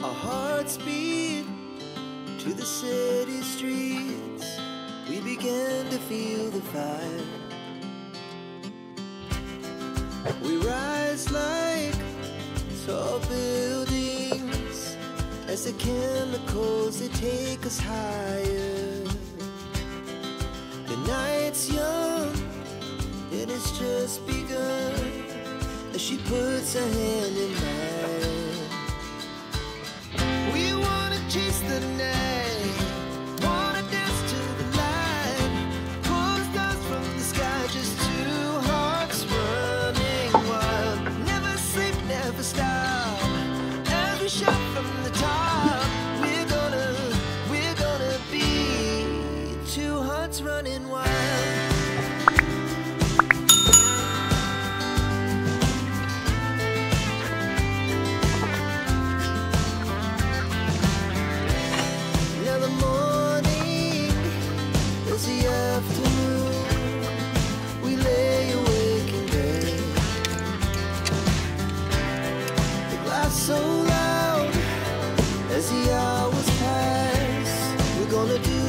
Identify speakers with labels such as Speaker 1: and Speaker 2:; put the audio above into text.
Speaker 1: Our hearts beat to the city streets. We began to feel the fire. We rise like tall buildings as the chemicals, they take us higher. The night's young and it's just begun as she puts her hand in mine. We wanna chase the night, wanna dance to the light, pull the stars from the sky, just two hearts running wild. Never sleep, never stop, every shot from the top. We're gonna be two hearts running wild. The afternoon, we lay awake in bed. The glass so loud as the hours pass. We're gonna do